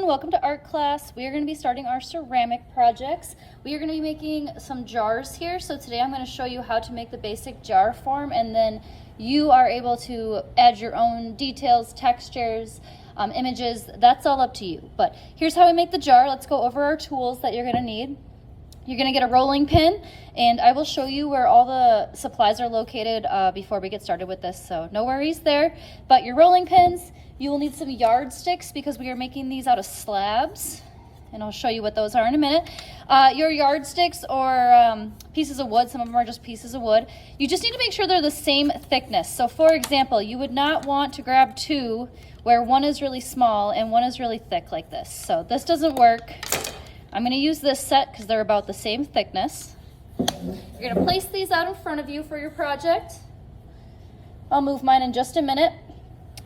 everyone, welcome to art class. We are going to be starting our ceramic projects. We are going to be making some jars here. So today I'm going to show you how to make the basic jar form, and then you are able to add your own details, textures, images. That's all up to you. But here's how we make the jar. Let's go over our tools that you're going to need. You're going to get a rolling pin, and I will show you where all the supplies are located before we get started with this, so no worries there. But your rolling pins, you will need some yardsticks because we are making these out of slabs, and I'll show you what those are in a minute. Your yardsticks or pieces of wood, some of them are just pieces of wood, you just need to make sure they're the same thickness. So for example, you would not want to grab two where one is really small and one is really thick like this. So this doesn't work. I'm going to use this set because they're about the same thickness. You're going to place these out in front of you for your project. I'll move mine in just a minute.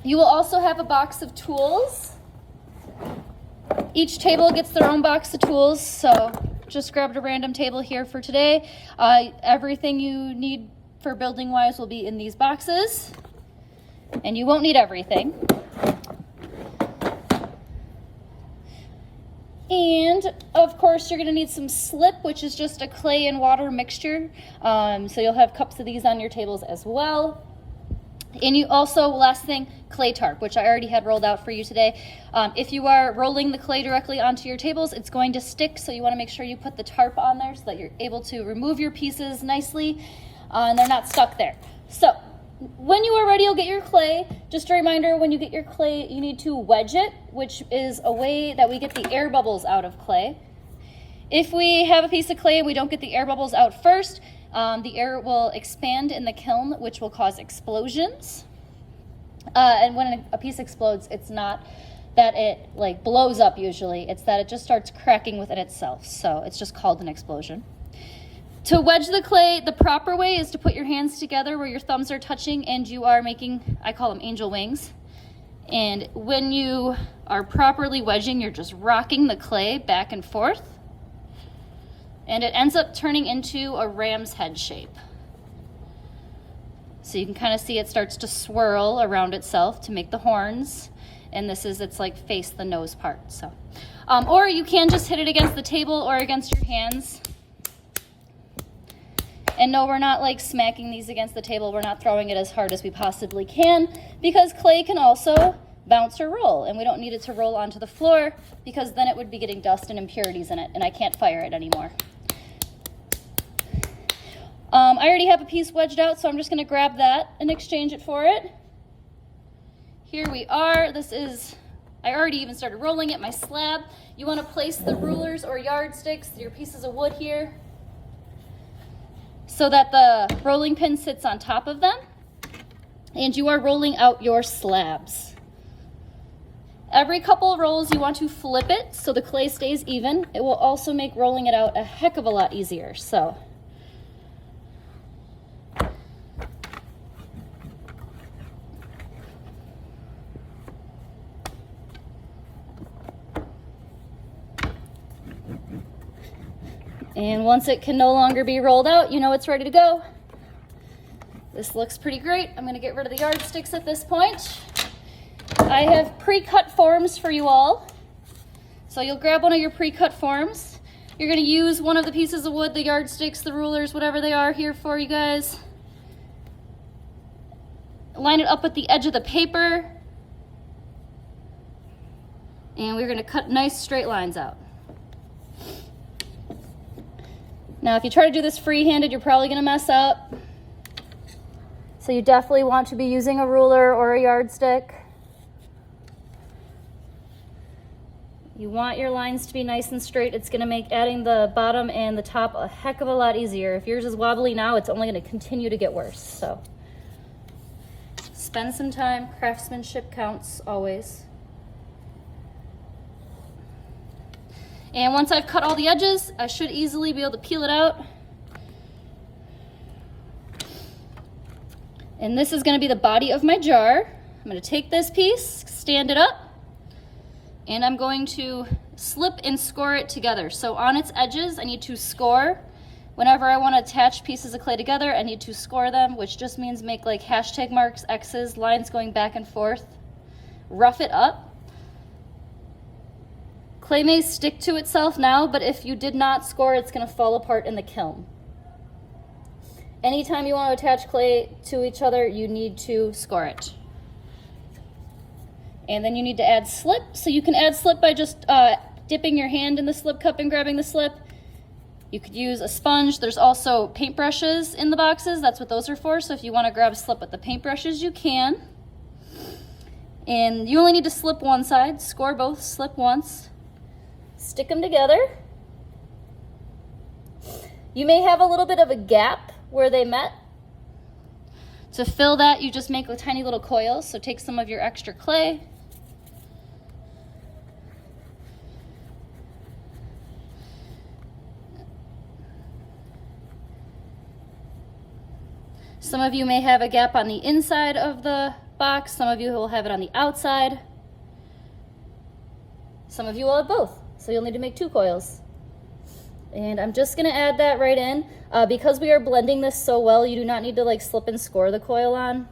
You will also have a box of tools. Each table gets their own box of tools, so just grabbed a random table here for today. Everything you need for building wise will be in these boxes, and you won't need everything. And of course, you're going to need some slip, which is just a clay and water mixture. So you'll have cups of these on your tables as well. And you also, last thing, clay tarp, which I already had rolled out for you today. If you are rolling the clay directly onto your tables, it's going to stick. So you want to make sure you put the tarp on there so that you're able to remove your pieces nicely and they're not stuck there. So when you are ready, you'll get your clay. Just a reminder, when you get your clay, you need to wedge it, which is a way that we get the air bubbles out of clay. If we have a piece of clay and we don't get the air bubbles out first, the air will expand in the kiln, which will cause explosions. And when a piece explodes, it's not that it like blows up usually, it's that it just starts cracking within itself. So it's just called an explosion. To wedge the clay, the proper way is to put your hands together where your thumbs are touching and you are making, I call them angel wings. And when you are properly wedging, you're just rocking the clay back and forth. And it ends up turning into a ram's head shape. So you can kind of see it starts to swirl around itself to make the horns. And this is its like face, the nose part. So, or you can just hit it against the table or against your hands. And no, we're not like smacking these against the table. We're not throwing it as hard as we possibly can because clay can also bounce or roll, and we don't need it to roll onto the floor because then it would be getting dust and impurities in it, and I can't fire it anymore. I already have a piece wedged out, so I'm just going to grab that and exchange it for it. Here we are. This is, I already even started rolling it, my slab. You want to place the rulers or yardsticks, your pieces of wood here, so that the rolling pin sits on top of them, and you are rolling out your slabs. Every couple of rolls, you want to flip it so the clay stays even. It will also make rolling it out a heck of a lot easier. So, and once it can no longer be rolled out, you know it's ready to go. This looks pretty great. I'm going to get rid of the yardsticks at this point. I have pre-cut forms for you all. So you'll grab one of your pre-cut forms. You're going to use one of the pieces of wood, the yardsticks, the rulers, whatever they are here for you guys. Line it up with the edge of the paper. And we're going to cut nice straight lines out. Now, if you try to do this free-handed, you're probably going to mess up. So you definitely want to be using a ruler or a yardstick. You want your lines to be nice and straight. It's going to make adding the bottom and the top a heck of a lot easier. If yours is wobbly now, it's only going to continue to get worse. So spend some time. Craftsmanship counts always. And once I've cut all the edges, I should easily be able to peel it out. And this is going to be the body of my jar. I'm going to take this piece, stand it up, and I'm going to slip and score it together. So on its edges, I need to score. Whenever I want to attach pieces of clay together, I need to score them, which just means make like hashtag marks, X's, lines going back and forth. Rough it up. Clay may stick to itself now, but if you did not score, it's going to fall apart in the kiln. Anytime you want to attach clay to each other, you need to score it. And then you need to add slip. So you can add slip by just dipping your hand in the slip cup and grabbing the slip. You could use a sponge. There's also paintbrushes in the boxes. That's what those are for. So if you want to grab slip with the paintbrushes, you can. And you only need to slip one side. Score both, slip once. Stick them together. You may have a little bit of a gap where they met. To fill that, you just make a tiny little coil. So take some of your extra clay. Some of you may have a gap on the inside of the box. Some of you will have it on the outside. Some of you will have both. So you'll need to make 2 coils. And I'm just gonna add that right in. Because we are blending this so well, you do not need to like slip and score the coil on.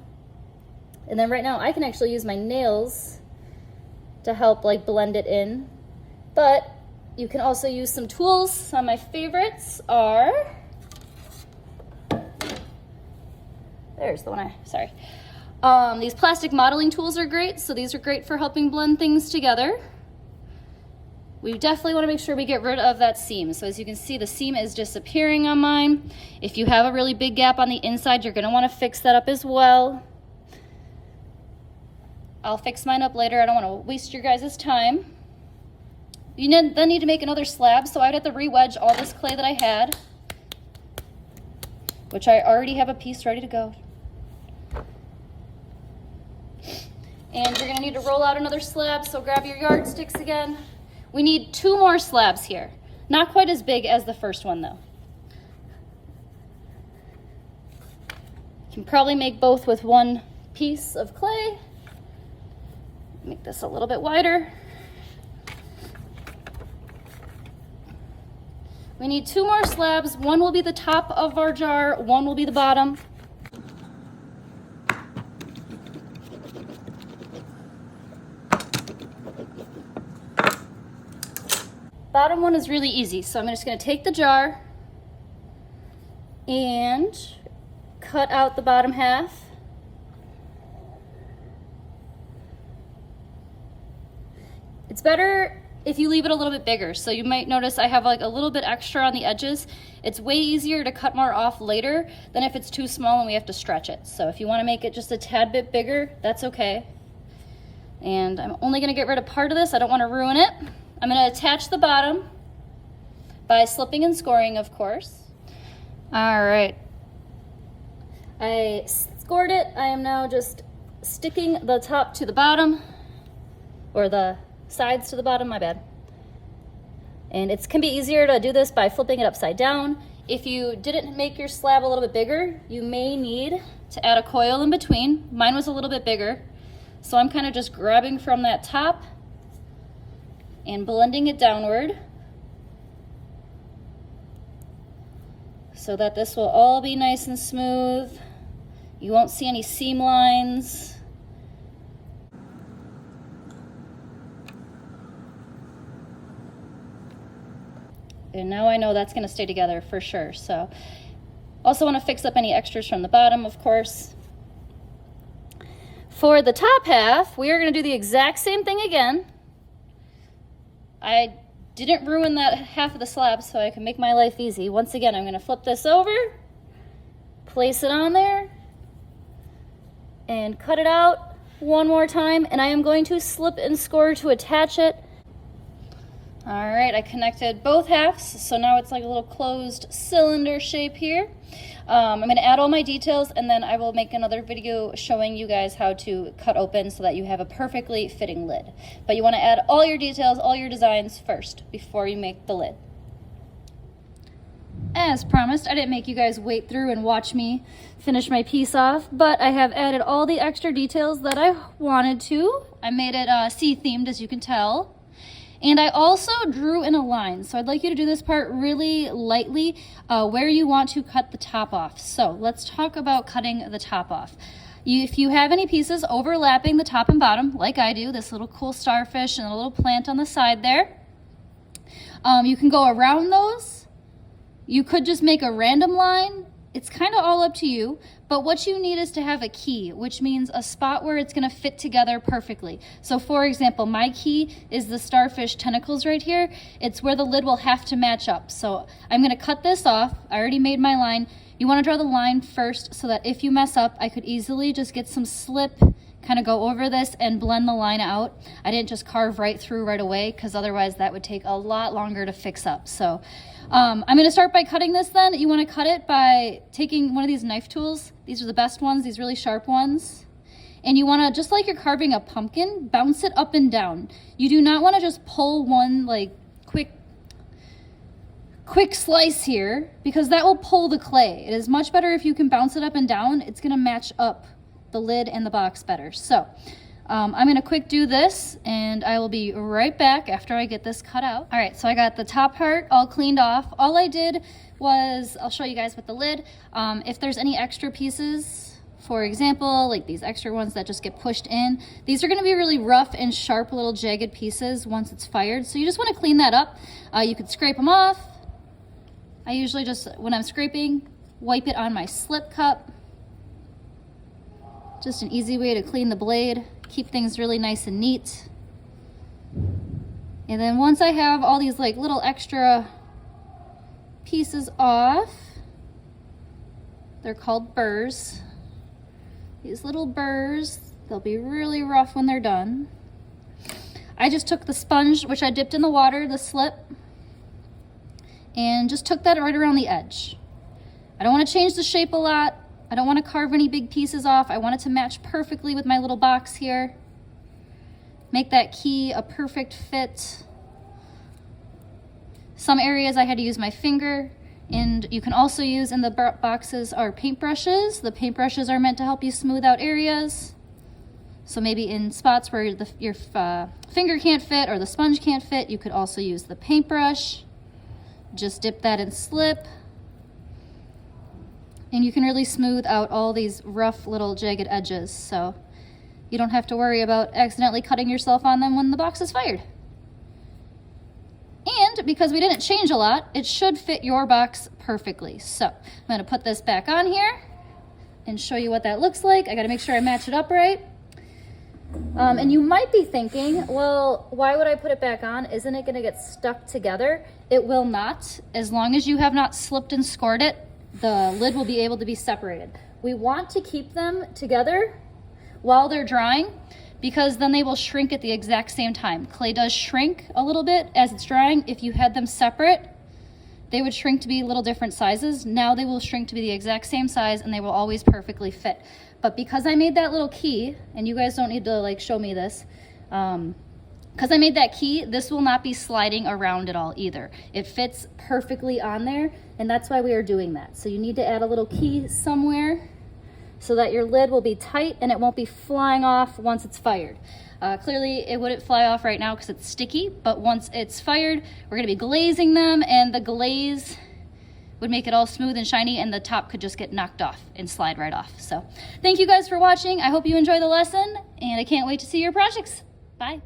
And then right now I can actually use my nails to help like blend it in. But you can also use some tools. Some of my favorites are, there's the one sorry. These plastic modeling tools are great. So these are great for helping blend things together. We definitely want to make sure we get rid of that seam. So as you can see, the seam is disappearing on mine. If you have a really big gap on the inside, you're going to want to fix that up as well. I'll fix mine up later. I don't want to waste your guys' time. You then need to make another slab. So I'd have to re-wedge all this clay that I had, which I already have a piece ready to go. And you're going to need to roll out another slab. So grab your yardsticks again. We need 2 more slabs here. Not quite as big as the first one though. You can probably make both with 1 piece of clay. Make this a little bit wider. We need 2 more slabs. 1 will be the top of our jar, 1 will be the bottom. Bottom one is really easy, so I'm just going to take the jar and cut out the bottom half. It's better if you leave it a little bit bigger, so you might notice I have like a little bit extra on the edges. It's way easier to cut more off later than if it's too small and we have to stretch it. So if you want to make it just a tad bit bigger, that's okay. And I'm only going to get rid of part of this. I don't want to ruin it. I'm going to attach the bottom by slipping and scoring, of course. All right. I scored it. I am now just sticking the top to the bottom, or the sides to the bottom, my bad. And it can be easier to do this by flipping it upside down. If you didn't make your slab a little bit bigger, you may need to add a coil in between. Mine was a little bit bigger, so I'm kind of just grabbing from that top and blending it downward so that this will all be nice and smooth. You won't see any seam lines. And now I know that's going to stay together for sure. So also want to fix up any extras from the bottom, of course. For the top half, we are going to do the exact same thing again. I didn't ruin that half of the slab so I can make my life easy. Once again, I'm going to flip this over, place it on there, and cut it out one more time. And I am going to slip and score to attach it. All right, I connected both halves, so now it's like a little closed cylinder shape here. I'm going to add all my details, and then I will make another video showing you guys how to cut open so that you have a perfectly fitting lid. But you want to add all your details, all your designs first before you make the lid. As promised, I didn't make you guys wait through and watch me finish my piece off, but I have added all the extra details that I wanted to. I made it sea-themed, as you can tell. And I also drew in a line, so I'd like you to do this part really lightly where you want to cut the top off. So let's talk about cutting the top off. If you have any pieces overlapping the top and bottom, like I do, this little cool starfish and a little plant on the side there, You can go around those. You could just make a random line. It's kind of all up to you, but what you need is to have a key, which means a spot where it's going to fit together perfectly. So for example, my key is the starfish tentacles right here. It's where the lid will have to match up. So I'm going to cut this off. I already made my line. You want to draw the line first so that if you mess up, I could easily just get some slip, kind of go over this and blend the line out. I didn't just carve right through right away because otherwise that would take a lot longer to fix up. So I'm going to start by cutting this then. You want to cut it by taking one of these knife tools. These are the best ones, these really sharp ones. And you want to, just like you're carving a pumpkin, bounce it up and down. You do not want to just pull one like quick slice here because that will pull the clay. It is much better if you can bounce it up and down. It's going to match up the lid and the box better. So I'm going to quick do this and I will be right back after I get this cut out. All right, so I got the top part all cleaned off. All I did was, I'll show you guys with the lid, if there's any extra pieces, for example, like these extra ones that just get pushed in, these are going to be really rough and sharp little jagged pieces once it's fired. So you just want to clean that up. You could scrape them off. I usually just, when I'm scraping, wipe it on my slip cup. Just an easy way to clean the blade, keep things really nice and neat. And then once I have all these like little extra pieces off, they're called burrs. These little burrs, they'll be really rough when they're done. I just took the sponge, which I dipped in the water, the slip, and just took that right around the edge. I don't want to change the shape a lot. I don't want to carve any big pieces off. I want it to match perfectly with my little box here. Make that key a perfect fit. Some areas I had to use my finger, and you can also use in the boxes are paintbrushes. The paintbrushes are meant to help you smooth out areas. So maybe in spots where your finger can't fit or the sponge can't fit, you could also use the paintbrush. Just dip that in slip. And you can really smooth out all these rough little jagged edges, so you don't have to worry about accidentally cutting yourself on them when the box is fired. And because we didn't change a lot, it should fit your box perfectly. So I'm going to put this back on here and show you what that looks like. I got to make sure I match it up right. And you might be thinking, well, why would I put it back on? Isn't it going to get stuck together? It will not. As long as you have not slipped and scored it, the lid will be able to be separated. We want to keep them together while they're drying because then they will shrink at the exact same time. Clay does shrink a little bit as it's drying. If you had them separate, they would shrink to be little different sizes. Now they will shrink to be the exact same size and they will always perfectly fit. But because I made that little key, and you guys don't need to like show me this, because I made that key, this will not be sliding around at all either. It fits perfectly on there, and that's why we are doing that. So you need to add a little key somewhere so that your lid will be tight and it won't be flying off once it's fired. Clearly it wouldn't fly off right now because it's sticky, but once it's fired, we're gonna be glazing them, and the glaze would make it all smooth and shiny, and the top could just get knocked off and slide right off. So thank you guys for watching. I hope you enjoy the lesson, and I can't wait to see your projects. Bye.